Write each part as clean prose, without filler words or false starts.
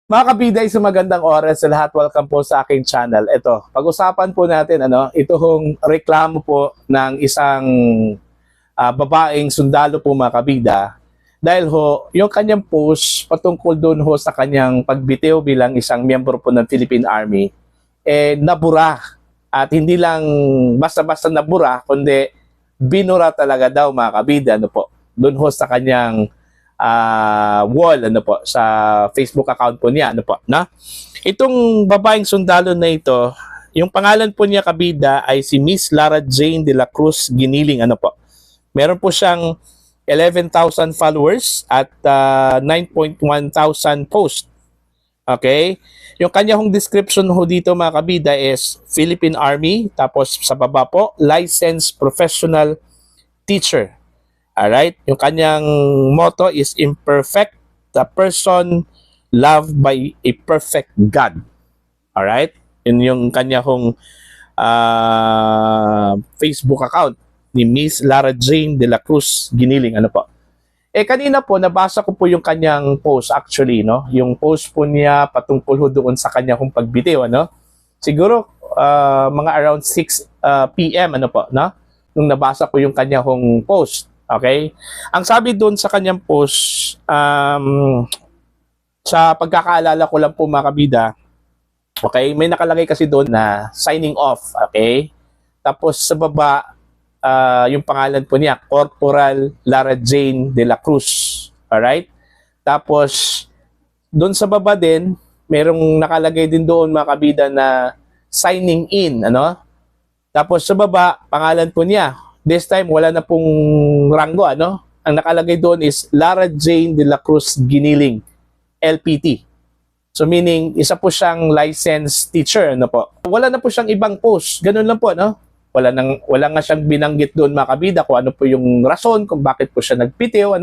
Mga kabida, isang magandang oras sa lahat. Welcome po sa aking channel. Ito, pag-usapan po natin itong reklamo po ng isang babaeng sundalo po mga kabida. Dahil ho, yung kanyang post patungkol doon ho sa kanyang pagbitiw bilang isang miyembro po ng Philippine Army, nabura. At hindi lang basta-basta nabura, kundi binura talaga daw mga kabida, doon ho sa kanyang wall, sa Facebook account po niya, na? Itong babaeng sundalo na ito, yung pangalan po niya kabida ay si Miss Lara Jane de la Cruz Giniling, Meron po siyang 11,000 followers at 9,100 posts. Okay? Yung kanya hong description ho dito mga kabida is Philippine Army, tapos sa baba po, licensed professional teacher. Alright? Yung kanyang motto is imperfect, the person loved by a perfect God. Alright? Yun yung kanya hong Facebook account ni Miss Lara Jane de la Cruz Giniling. Kanina po, nabasa ko po yung kanyang post actually, no? Yung post po niya patungkol ho doon sa kanya hong pagbitiw, Siguro, mga around 6 p.m., no? Nung nabasa ko yung kanya hong post. Okay? Ang sabi doon sa kanyang post, sa pagkakaalala ko lang po mga kabida, okay, may nakalagay kasi doon na signing off, okay? Tapos sa baba, yung pangalan po niya, Corporal Lara Jane de la Cruz. Alright? Tapos, doon sa baba din, merong nakalagay din doon mga kabida na signing in, Tapos sa baba, pangalan po niya. This time, wala na pong ranggo, Ang nakalagay doon is Lara Jane de la Cruz Giniling, LPT. So meaning, isa po siyang licensed teacher, Wala na po siyang ibang post. Ganun lang po, Wala nga siyang binanggit doon mga kabida kung ano po yung rason kung bakit po siya nagpitiw,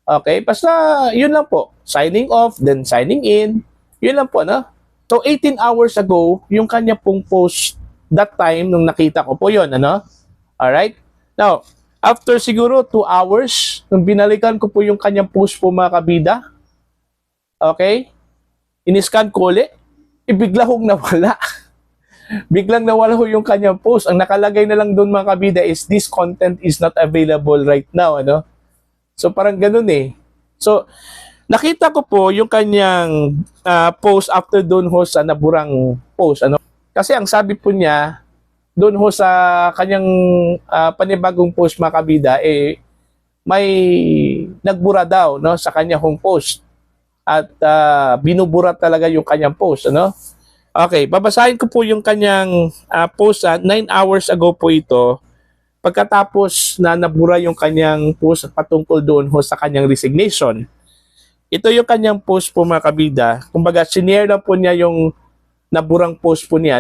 Okay, basta yun lang po. Signing off, then signing in. Yun lang po, So 18 hours ago, yung kanya pong post that time nung nakita ko po yun, Alright? Now, after siguro 2 hours, nung binalikan ko po yung kanyang post po mga kabida, okay, iniscan ko ulit, bigla hong nawala. Biglang nawala ho yung kanyang post. Ang nakalagay na lang doon mga kabida is this content is not available right now, So parang ganun eh. So nakita ko po yung kanyang post after doon ho sa naburang post, Kasi ang sabi po niya doon ho sa kanyang panibagong post mga kabida, may nagbura daw, sa kanyang home post. At binubura talaga yung kanyang post, Okay, babasahin ko po yung kanyang post 9 hours ago po ito. Pagkatapos na nabura yung kanyang post patungkol doon ho sa kanyang resignation. Ito yung kanyang post po mga kabida. Kumbaga, sinare lang po niya yung naburang post po niya,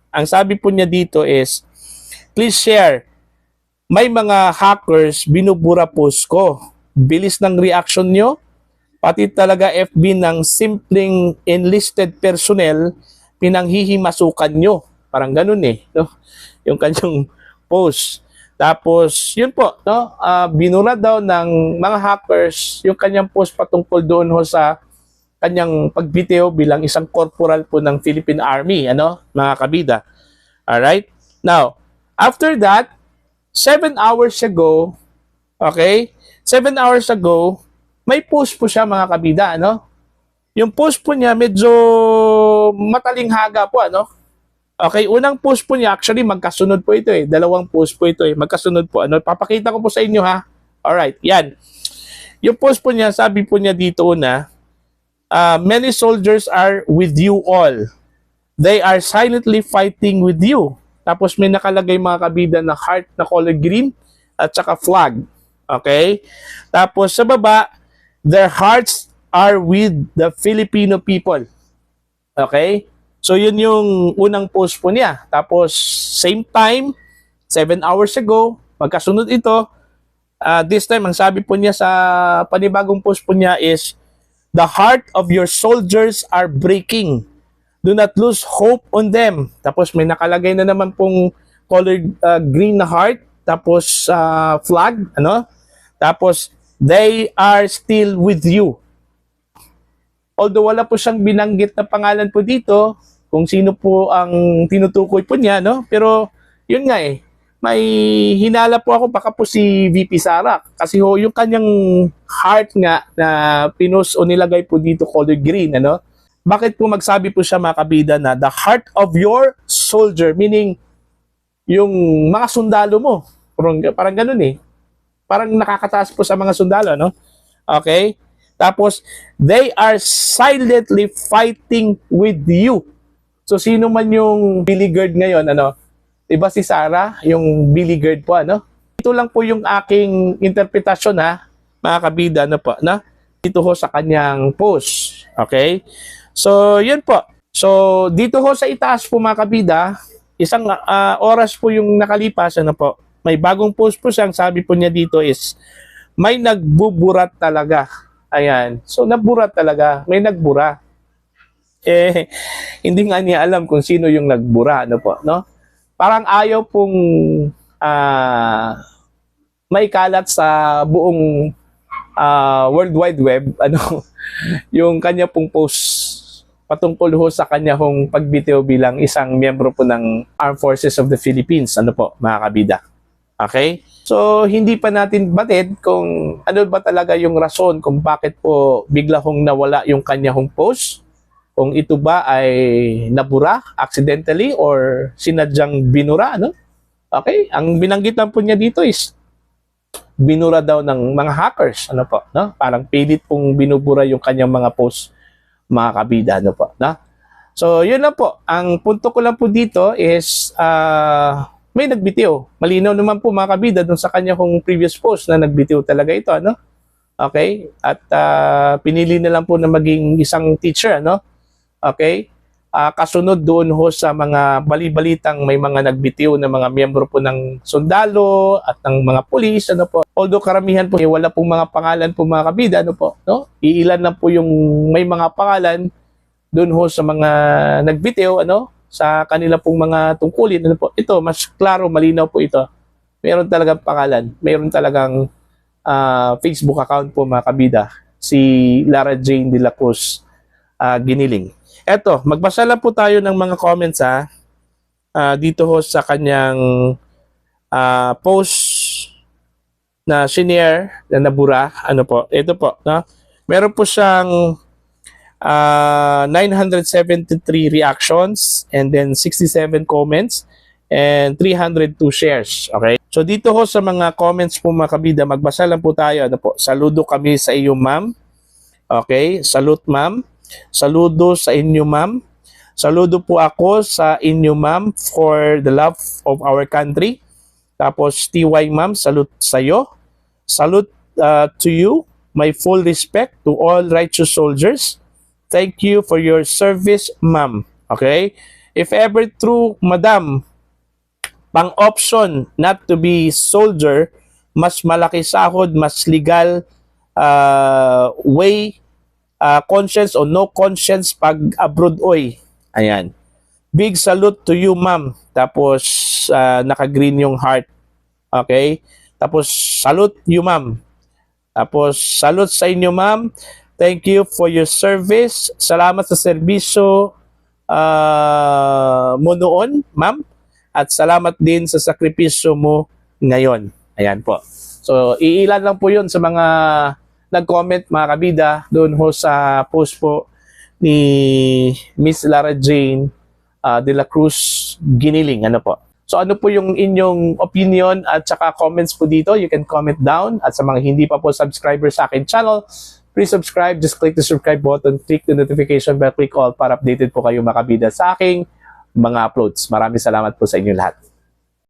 Ang sabi po niya dito is, please share. May mga hackers binubura post ko. Bilis ng reaction nyo. Pati talaga FB ng simpleng enlisted personnel pinanghihimasukan nyo. Parang ganun yung kanyang post. Tapos, yun po, binura daw ng mga hackers yung kanyang post patungkol doon ho sa kanyang pagbitiw bilang isang corporal po ng Philippine Army, mga kabida. Alright? Now, after that, 7 hours ago, okay, 7 hours ago, may post po siya mga kabida, Yung post po niya medyo matalinghaga po, Okay, unang post po niya, actually magkasunod po ito Dalawang post po ito magkasunod po, Papakita ko po sa inyo ha. Alright, yan. Yung post po niya, sabi po niya dito una, many soldiers are with you all. They are silently fighting with you. Tapos may nakalagay mga kabida na heart na color green at saka flag. Okay? Tapos sa baba, their hearts are with the Filipino people. Okay? So yun yung unang post po niya. Tapos same time, 7 hours ago, magkasunod ito. This time, ang sabi po niya sa panibagong post po niya is, the heart of your soldiers are breaking. Do not lose hope on them. Tapos may nakalagay na naman pong colored green na heart. Tapos flag, Tapos they are still with you. Although wala po siyang binanggit na pangalan po dito, kung sino po ang tinutukoy po niya, no? Pero yun nga may hinala po ako baka po si VP Sara. Kasi ho, yung kanyang heart nga na pinost o nilagay po dito color green, ano? Bakit po magsabi po siya mga kabida na the heart of your soldier, meaning yung mga sundalo mo. Parang ganun Parang nakakataas po sa mga sundalo, no? Okay? Tapos, they are silently fighting with you. So, sino man yung beleaguered ngayon, ano? Diba si Sara, yung beleaguered po, ano? Ito lang po yung aking interpretasyon, mga kabida, ano po, na? Dito ho sa kanyang post. Okay? So, yun po. So, dito ho sa itaas po, mga kabida, isang oras po yung nakalipas, ano po? May bagong post po siyang sabi po niya dito is, may nagbuburat talaga. Ayan. So, naburat talaga. May nagbura. Hindi nga niya alam kung sino yung nagbura. Ano po, no? Parang ayaw pong maikalat sa buong World Wide Web, ano, yung kanya pong post patungkol ho sa kanya hong pagbitiw bilang isang miyembro po ng Armed Forces of the Philippines. Ano po, mga kabida? Okay? So, hindi pa natin batid kung ano ba talaga yung rason kung bakit po bigla hong nawala yung kanya hong post. Kung ito ba ay nabura accidentally or sinadyang binura, no? Okay? Ang binanggit lang po niya dito is binura daw ng mga hackers, ano po, no? Parang pilit pong binubura yung kanyang mga post, mga kabida, ano po, no? So, yun lang po. Ang punto ko lang po dito is may nagbitiw. Malinaw naman po, mga kabida, dun sa kanya kong previous post na nagbitiw talaga ito, ano? Okay? At pinili na lang po na maging isang teacher, ano? Okay? Kasunod doon ho sa mga bali-balitang may mga nagbitiw na mga miyembro po ng sundalo at ng mga pulis, ano po. Although karamihan po, wala pong mga pangalan po, mga kabida, ano po, no? Iilan lang po yung may mga pangalan doon ho sa mga nagbitiw, ano? Sa kanila pong mga tungkulin, ano po. Ito, mas klaro, malinaw po ito. Meron talagang pangalan. Meron talagang Facebook account po, mga kabida. Si Lara Jane de la Cruz Giniling. Eto, magbasa lang po tayo ng mga comments dito ho sa kanyang post na senior na nabura. Ano po? Ito po, no? Meron po siyang 973 reactions and then 67 comments and 302 shares. Okay? So dito ho sa mga comments po, mga kabida, magbasa lang po tayo. Ano po? Saludo kami sa iyo, ma'am. Okay? Salute, ma'am. Saludo sa inyo, ma'am. Saludo po ako sa inyo, ma'am, for the love of our country. Tapos, TY, ma'am, salute sa iyo. Salute to you. My full respect to all righteous soldiers. Thank you for your service, ma'am. Okay? If ever true, madam, pang option not to be soldier, mas malaki sahod, mas legal way, conscience o no conscience pag abroad, oy. Ayan. Big salute to you, ma'am. Tapos, naka-green yung heart. Okay? Tapos, salute you, ma'am. Tapos, salute sa inyo, ma'am. Thank you for your service. Salamat sa serbisyo mo noon, ma'am. At salamat din sa sakripisyo mo ngayon. Ayan po. So, iilan lang po yun sa mga nag-comment, mga kabida, doon ho sa post po ni Miss Lara Jane de la Cruz Giniling. Ano po? So ano po yung inyong opinion at saka comments po dito? You can comment down. At sa mga hindi pa po subscriber sa akin channel, please subscribe. Just click the subscribe button, click the notification bell, click all para updated po kayo, mga kabida, sa aking mga uploads. Maraming salamat po sa inyo lahat.